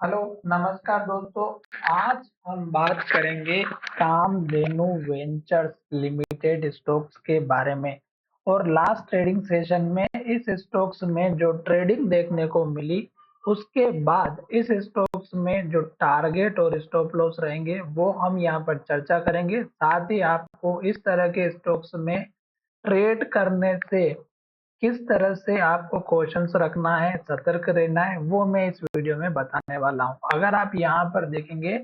Hello, नमस्कार दोस्तों। आज हम बात करेंगे कामधेनु वेंचर्स लिमिटेड स्टॉक्स के बारे में। और लास्ट ट्रेडिंग सेशन में इस स्टॉक्स में जो ट्रेडिंग देखने को मिली, उसके बाद इस स्टॉक्स में जो टारगेट और स्टॉप लॉस रहेंगे वो हम यहाँ पर चर्चा करेंगे। साथ ही आपको इस तरह के स्टॉक्स में ट्रेड करने से किस तरह से आपको क्वेश्चंस रखना है, सतर्क रहना है, वो मैं इस वीडियो में बताने वाला हूँ। अगर आप यहाँ पर देखेंगे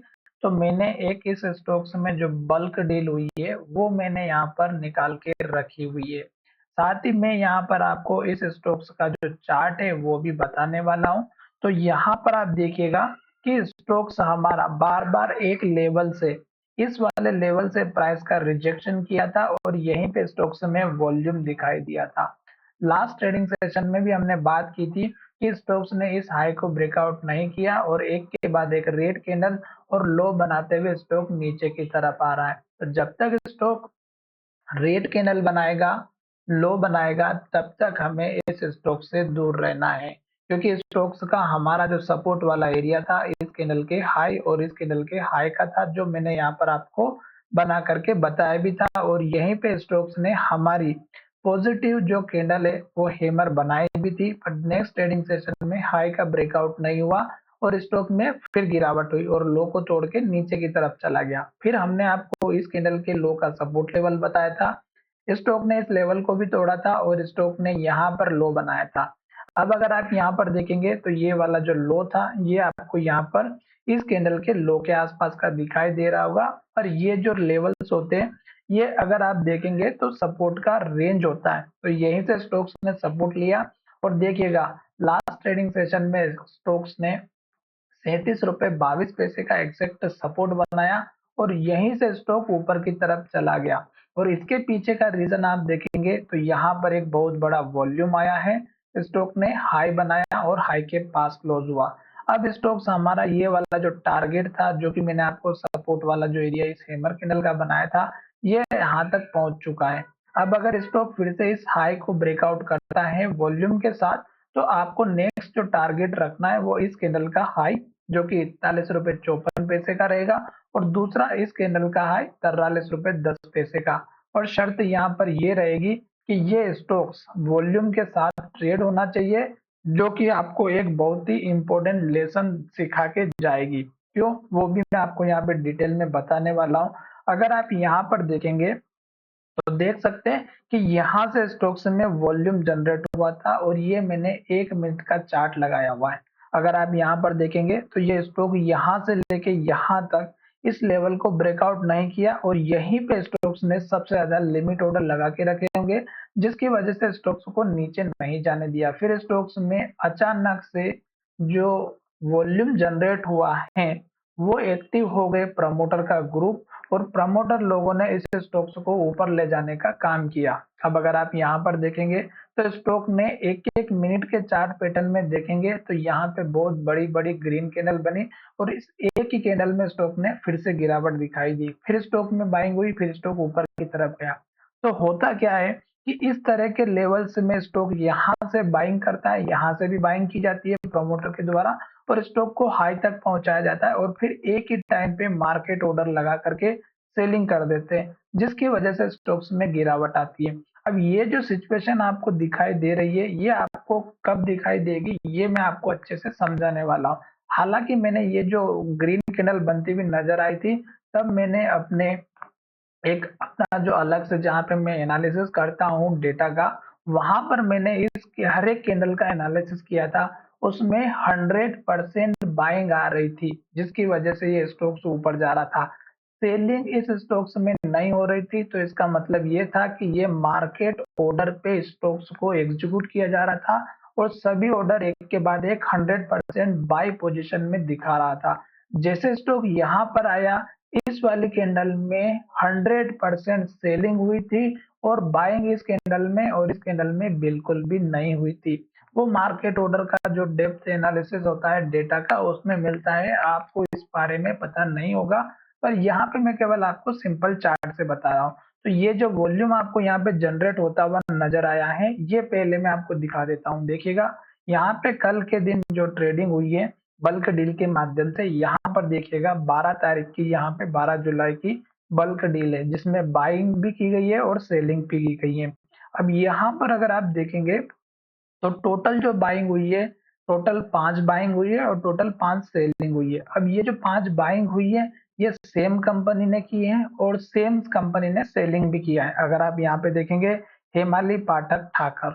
तो मैंने एक इस स्टॉक्स में जो बल्क डील हुई है वो मैंने यहाँ पर निकाल के रखी हुई है। साथ ही मैं यहाँ पर आपको इस स्टॉक्स का जो चार्ट है वो भी बताने वाला हूँ। तो यहाँ पर आप देखिएगा कि स्टॉक्स हमारा बार बार एक लेवल से, इस वाले लेवल से प्राइस का रिजेक्शन किया था और यहीं पे स्टॉक्स में वॉल्यूम दिखाई दिया था। लास्ट ट्रेडिंग सेशन में भी हमने बात की थी कि स्टोक्स ने इस हाई को ब्रेकआउट नहीं किया और एक के बाद एक रेड कैंडल और लो बनाते हुए स्टॉक नीचे की तरफ आ रहा है। तो जब तक स्टॉक रेड कैंडल बनाएगा, लो बनाएगा, तब तक हमें इस स्टॉक से दूर रहना है, क्योंकि स्टॉक्स का हमारा जो सपोर्ट वाला एरिया था इस कैंडल के हाई और इस कैंडल के हाई का था, जो मैंने यहाँ पर आपको बना करके बताया भी था। और यहीं पे स्टॉक्स ने हमारी पॉजिटिव जो कैंडल है वो हैमर बनाई भी थी, पर नेक्स्ट ट्रेडिंग सेशन में हाई का ब्रेकआउट नहीं हुआ और स्टॉक में फिर गिरावट हुई और लो को तोड़ के नीचे की तरफ चला गया। फिर हमने आपको इस कैंडल के लो का सपोर्ट लेवल बताया था। स्टॉक ने इस लेवल को भी तोड़ा था और स्टॉक ने यहाँ पर लो बनाया था। अब अगर आप यहाँ पर देखेंगे तो ये वाला जो लो था ये आपको यहाँ पर इस कैंडल के लो के आसपास का दिखाई दे रहा होगा। और ये जो लेवल्स होते हैं ये अगर आप देखेंगे तो सपोर्ट का रेंज होता है। तो यहीं से स्टॉक्स ने सपोर्ट लिया और देखिएगा लास्ट ट्रेडिंग सेशन में स्टॉक्स ने 37 रुपए 22 पैसे का एग्जैक्ट सपोर्ट बनाया और यहीं से स्टॉक ऊपर की तरफ चला गया। और इसके पीछे का रीजन आप देखेंगे तो यहाँ पर एक बहुत बड़ा वॉल्यूम आया है, स्टॉक ने हाई बनाया और हाई के पास क्लोज हुआ। अब स्टॉक्स हमारा ये वाला जो टारगेट था, जो कि मैंने आपको सपोर्ट वाला जो एरिया इस हैमर कैंडल का बनाया था, ये यहाँ तक पहुंच चुका है। अब अगर स्टॉक फिर से इस हाई को ब्रेकआउट करता है वॉल्यूम के साथ, तो आपको नेक्स्ट जो टारगेट रखना है वो इस कैंडल का हाई, जो कि 41 रुपए 54 पैसे का रहेगा, और दूसरा इस कैंडल का हाई 43 रुपए 10 पैसे का। और शर्त यहाँ पर ये रहेगी कि ये स्टॉक्स वॉल्यूम के साथ ट्रेड होना चाहिए, जो कि आपको एक बहुत ही इंपॉर्टेंट लेसन सिखा के जाएगी। क्यों, वो भी मैं आपको यहाँ पे डिटेल में बताने वाला हूँ। अगर आप यहाँ पर देखेंगे तो देख सकते हैं कि यहाँ से स्टॉक्स में वॉल्यूम जनरेट हुआ था और ये मैंने 1 मिनट का चार्ट लगाया हुआ है। अगर आप यहाँ पर देखेंगे तो ये स्टॉक यहाँ से लेके यहाँ तक इस लेवल को ब्रेकआउट नहीं किया और यहीं पे स्टॉक्स ने सबसे ज्यादा लिमिट ऑर्डर लगा के रखे होंगे, जिसकी वजह से स्टॉक्स को नीचे नहीं जाने दिया। फिर स्टॉक्स में अचानक से जो वॉल्यूम जनरेट हुआ है वो एक्टिव हो गए प्रमोटर का ग्रुप और प्रमोटर लोगों ने इस स्टॉक्स को ऊपर ले जाने का काम किया। अब अगर आप यहाँ पर देखेंगे तो स्टॉक ने एक एक मिनट के चार्ट पैटर्न में देखेंगे तो यहाँ पे बहुत बड़ी बड़ी ग्रीन कैंडल बनी और इस एक ही कैंडल में स्टॉक ने फिर से गिरावट दिखाई दी, फिर स्टॉक में बाइंग हुई, फिर स्टॉक ऊपर की तरफ गया। तो होता क्या है कि इस तरह के लेवल्स में स्टॉक यहाँ से बाइंग करता है, यहाँ से भी बाइंग की जाती है प्रमोटर के द्वारा और स्टॉक को हाई तक पहुंचाया जाता है और फिर एक ही टाइम पे मार्केट ऑर्डर लगा करके सेलिंग कर देते हैं, जिसकी वजह से स्टॉक्स में गिरावट आती है। अब ये जो सिचुएशन आपको दिखाई दे रही है ये आपको कब दिखाई देगी ये मैं आपको अच्छे से समझाने वाला हूँ। हालांकि मैंने ये जो ग्रीन कैंडल बनती हुई नजर आई थी, तब मैंने अपने एक अपना जो अलग से जहाँ पे मैं एनालिसिस करता हूँ डेटा का, वहां पर मैंने इस हर एक कैंडल का एनालिसिस किया था। उसमें 100% बाइंग आ रही थी, जिसकी वजह से ये स्टॉक्स ऊपर जा रहा था। सेलिंग इस स्टॉक्स में नहीं हो रही थी, तो इसका मतलब ये था कि ये मार्केट ऑर्डर पे स्टॉक्स को एग्जीक्यूट किया जा रहा था और सभी ऑर्डर एक के बाद एक 100% बाई पोजीशन में दिखा रहा था। जैसे स्टॉक यहाँ पर आया, इस वाली कैंडल में 100% सेलिंग हुई थी और बाइंग इस कैंडल में और इस कैंडल में बिल्कुल भी नहीं हुई थी। वो मार्केट ऑर्डर का जो डेप्थ एनालिसिस होता है डेटा का, उसमें मिलता है, आपको इस बारे में पता नहीं होगा, पर यहाँ पे मैं केवल आपको सिंपल चार्ट से बता रहा हूँ। तो ये जो वॉल्यूम आपको यहाँ पे जनरेट होता हुआ नजर आया है, ये पहले मैं आपको दिखा देता हूँ। देखिएगा यहाँ पे कल के दिन जो ट्रेडिंग हुई है बल्क डील के माध्यम से। यहाँ पर देखिएगा 12 तारीख की, यहाँ पे 12 जुलाई की बल्क डील है जिसमें बाइंग भी की गई है और सेलिंग भी की गई है। अब यहाँ पर अगर आप देखेंगे तो टोटल जो बाइंग हुई है, टोटल 5 बाइंग हुई है और टोटल 5 सेलिंग हुई है। अब ये जो 5 बाइंग हुई है, ये सेम कंपनी ने की है और सेम कंपनी ने सेलिंग भी किया है। अगर आप यहाँ पे देखेंगे, हेमाली पाठक ठाकर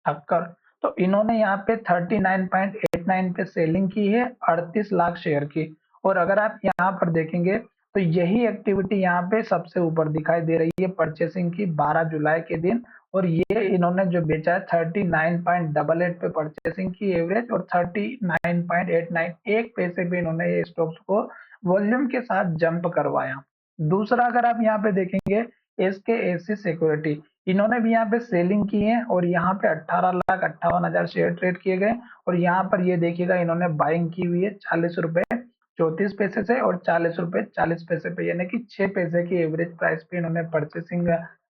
ठक्कर, तो इन्होंने यहाँ पे 39.89 पे सेलिंग की है 38 लाख शेयर की। और अगर आप यहाँ पर देखेंगे तो यही एक्टिविटी यहाँ पे सबसे ऊपर दिखाई दे रही है परचेसिंग की 12 जुलाई के दिन। और ये इन्होंने जो बेचा है 39.88 पे परचेसिंग की एवरेज और 39.89 एक पैसे पे इन्होंने ये स्टॉक्स को वॉल्यूम के साथ जंप करवाया। दूसरा अगर आप यहाँ पे देखेंगे, एसके सिक्योरिटी, इन्होंने भी यहाँ पे सेलिंग की है और यहाँ पे 18,58,000 शेयर ट्रेड किए गए। और यहाँ पर ये देखिएगा इन्होंने बाइंग की हुई है 40 रुपए 34 पैसे से और 40 रुपए 40 पैसे पे, यानी कि 6 पैसे की एवरेज प्राइस पे इन्होंने परचेसिंग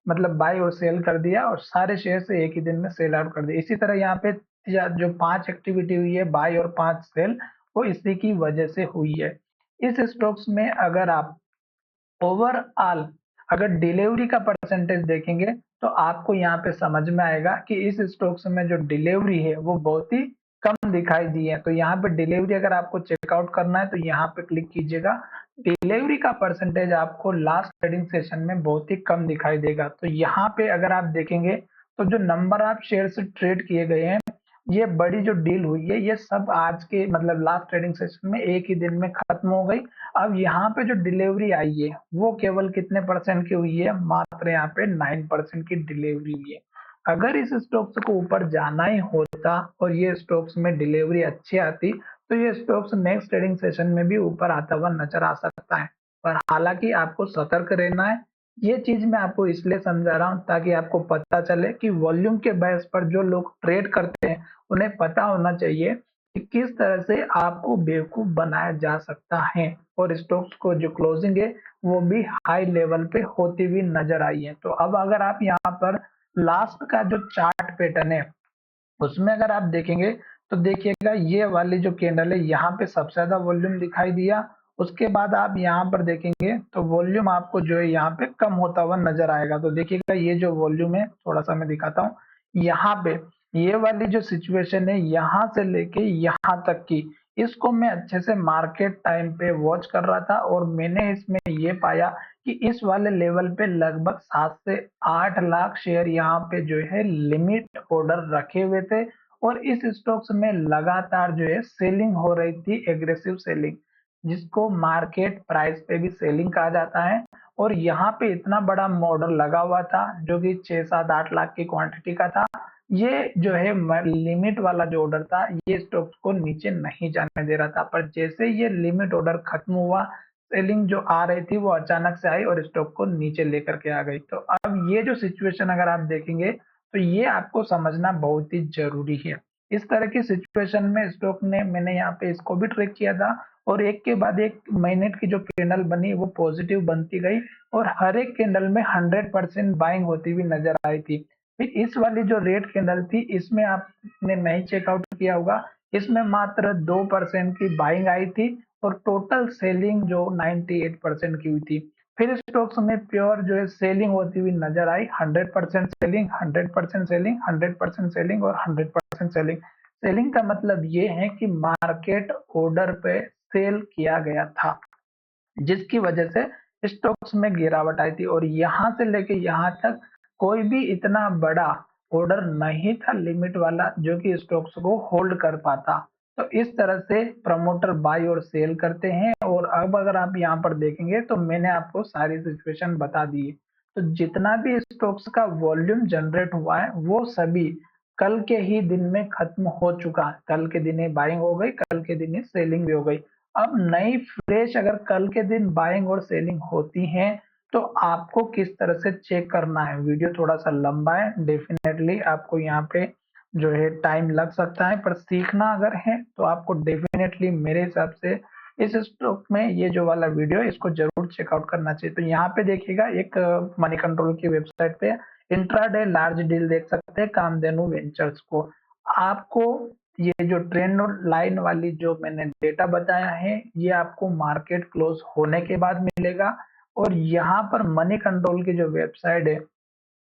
मतलब बाय और सेल कर दिया और सारे शेयर से एक ही दिन में सेल आउट कर दिया। इसी तरह यहाँ पे जो 5 एक्टिविटी हुई है बाय और 5 सेल, वो इसी की वजह से हुई है। इस स्टॉक्स में अगर आप ओवरऑल अगर डिलीवरी का परसेंटेज देखेंगे तो आपको यहाँ पे समझ में आएगा कि इस स्टॉक्स में जो डिलीवरी है वो बहुत ही कम दिखाई दी है। तो यहाँ पे डिलीवरी अगर आपको चेकआउट करना है तो यहाँ पे क्लिक कीजिएगा। डिलीवरी का परसेंटेज आपको लास्ट ट्रेडिंग सेशन में बहुत ही कम दिखाई देगा। तो यहाँ पे अगर आप देखेंगे तो जो नंबर ऑफ शेयर से ट्रेड किए गए हैं, ये बड़ी जो डील हुई है ये सब आज के मतलब लास्ट ट्रेडिंग सेशन में एक ही दिन में खत्म हो गई। अब यहाँ पे जो डिलीवरी आई है वो केवल कितने परसेंट की हुई है, मात्र यहाँ पे 9% की डिलीवरी हुई है। अगर इस स्टॉक्स को ऊपर जाना ही होता और ये स्टॉक्स में डिलीवरी अच्छी आती तो ये स्टॉक्स नेक्स्ट ट्रेडिंग सेशन में भी ऊपर आता हुआ नजर आ सकता है। पर हालांकि आपको सतर्क रहना है। ये चीज मैं आपको इसलिए समझा रहा हूँ ताकि आपको पता चले कि वॉल्यूम के बेस पर जो लोग ट्रेड करते हैं उन्हें पता होना चाहिए कि किस तरह से आपको बेवकूफ बनाया जा सकता है। और स्टॉक्स को जो क्लोजिंग है वो भी हाई लेवल पे होती हुई नजर आई है। तो अब अगर आप यहाँ पर लास्ट का जो चार्ट पैटर्न है उसमें अगर आप देखेंगे तो देखिएगा ये वाली जो कैंडल है यहाँ पे सबसे ज्यादा वॉल्यूम दिखाई दिया। उसके बाद आप यहाँ पर देखेंगे तो वॉल्यूम आपको जो है यहाँ पे कम होता हुआ नजर आएगा। तो देखिएगा ये जो वॉल्यूम है थोड़ा सा मैं दिखाता हूँ। यहाँ पे ये वाली जो सिचुएशन है यहाँ से लेके यहाँ तक की, इसको मैं अच्छे से मार्केट टाइम पे वॉच कर रहा था और मैंने इसमें ये पाया कि इस वाले लेवल पे लगभग 7 से 8 लाख शेयर यहाँ पे जो है लिमिट ऑर्डर रखे हुए थे। और इस स्टॉक्स में लगातार जो है सेलिंग हो रही थी, एग्रेसिव सेलिंग, जिसको मार्केट प्राइस पे भी सेलिंग कहा जाता है। और यहाँ पे इतना बड़ा ऑर्डर लगा हुआ था जो कि 6 7 8 लाख की क्वांटिटी का था। ये जो है लिमिट वाला जो ऑर्डर था ये स्टॉक्स को नीचे नहीं जाने दे रहा था, पर जैसे ये लिमिट ऑर्डर खत्म हुआ, सेलिंग जो आ रही थी वो अचानक से आई और स्टॉक को नीचे लेकर के आ गई। तो अब ये जो सिचुएशन अगर आप देखेंगे तो ये आपको समझना बहुत ही जरूरी है। इस तरह की सिचुएशन में स्टॉक ने, मैंने यहाँ पे इसको भी ट्रैक किया था और एक के बाद एक मिनट की जो कैंडल बनी वो पॉजिटिव बनती गई और हर एक कैंडल में 100% बाइंग होती हुई नजर आई थी। फिर इस वाली जो रेड कैंडल थी इसमें आपने नहीं चेकआउट किया होगा, इसमें मात्र 2% की बाइंग आई थी और टोटल सेलिंग जो 98% की हुई थी। फिर स्टॉक्स में प्योर जो है सेलिंग होती हुई नजर आई, 100% सेलिंग 100% सेलिंग 100% सेलिंग और 100% सेलिंग। सेलिंग का मतलब ये है कि मार्केट ऑर्डर पे सेल किया गया था, जिसकी वजह से स्टॉक्स में गिरावट आई थी। और यहाँ से लेके यहाँ तक कोई भी इतना बड़ा ऑर्डर नहीं था लिमिट वाला जो कि स्टॉक्स को होल्ड कर पाता। तो इस तरह से प्रमोटर बाय और सेल करते हैं। और अब अगर आप यहाँ पर देखेंगे तो मैंने आपको सारी सिचुएशन बता दी है। तो जितना भी स्टॉक्स का वॉल्यूम जनरेट हुआ है वो सभी कल के ही दिन में खत्म हो चुका है। कल के दिन ही बाइंग हो गई, कल के दिन ही सेलिंग भी हो गई। अब नई फ्रेश अगर कल के दिन बाइंग और सेलिंग होती हैं तो आपको किस तरह से चेक करना है। वीडियो थोड़ा सा लंबा है, डेफिनेटली आपको यहाँ पे जो है टाइम लग सकता है, पर सीखना अगर है तो आपको डेफिनेटली मेरे हिसाब से इस स्टॉक में ये जो वाला वीडियो है इसको जरूर चेकआउट करना चाहिए। तो यहाँ पे देखिएगा एक मनी कंट्रोल की वेबसाइट पे इंट्राडे लार्ज डील देख सकते हैं कामधेनु वेंचर्स को। आपको ये जो ट्रेंड लाइन वाली जो मैंने डेटा बताया है, ये आपको मार्केट क्लोज होने के बाद मिलेगा। और यहाँ पर मनी कंट्रोल की जो वेबसाइट है,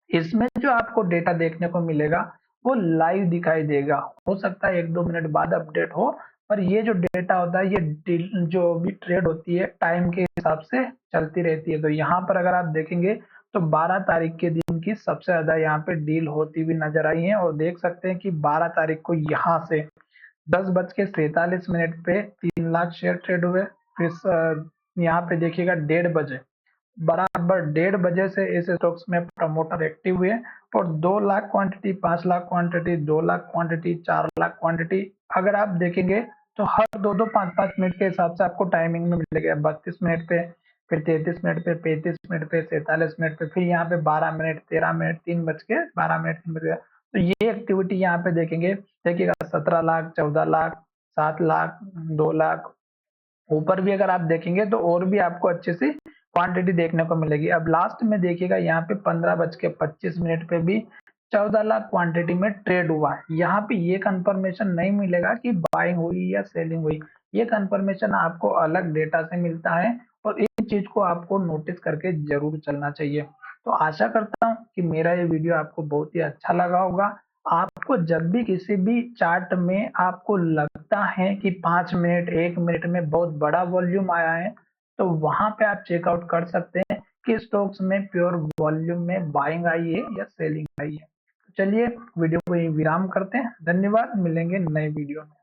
इसमें जो आपको डेटा देखने को मिलेगा वो लाइव दिखाई देगा। हो सकता है 1-2 मिनट बाद अपडेट हो, पर ये जो डेटा होता है ये जो भी ट्रेड होती है टाइम के हिसाब से चलती रहती है। तो यहाँ पर अगर आप देखेंगे तो 12 तारीख के दिन की सबसे ज्यादा यहाँ पे डील होती हुई नजर आई है। और देख सकते हैं कि 12 तारीख को यहाँ से 10:43 पे 3 लाख शेयर ट्रेड हुए। फिर यहाँ पे देखिएगा 1:30 बजे, बराबर 1:30 से इस स्टॉक्स में प्रमोटर एक्टिव हुए और 2 lakh quantity, 5 lakh quantity, 2 lakh quantity, 4 lakh quantity अगर आप देखेंगे तो हर 2-2, 5-5 मिनट के हिसाब से आपको टाइमिंग में मिलेगा। 32 मिनट पे, फिर 33 मिनट पे, 35 मिनट पे, 47 मिनट पे, फिर यहाँ पे 12 मिनट, 13 मिनट, 3:12 तो ये एक्टिविटी यहाँ पे देखेंगे, देखिएगा 17 लाख, 14 लाख, 7 लाख, 2 लाख। ऊपर भी अगर आप देखेंगे तो और भी आपको अच्छे से क्वांटिटी देखने को मिलेगी। अब लास्ट में देखिएगा यहाँ पे 15:25 पे भी 14 लाख क्वांटिटी में ट्रेड हुआ है। यहाँ पे ये कंफर्मेशन नहीं मिलेगा कि बाइंग हुई या सेलिंग हुई। ये कंफर्मेशन आपको अलग डेटा से मिलता है और इस चीज को आपको नोटिस करके जरूर चलना चाहिए। तो आशा करता हूँ कि मेरा ये वीडियो आपको बहुत ही अच्छा लगा होगा। आपको जब भी किसी भी चार्ट में आपको लगता है कि 5 मिनट, 1 मिनट में बहुत बड़ा वॉल्यूम आया है, तो वहां पे आप चेकआउट कर सकते हैं कि स्टॉक्स में प्योर वॉल्यूम में बाइंग आई है या सेलिंग आई है। चलिए वीडियो को यहीं विराम करते हैं। धन्यवाद, मिलेंगे नए वीडियो में।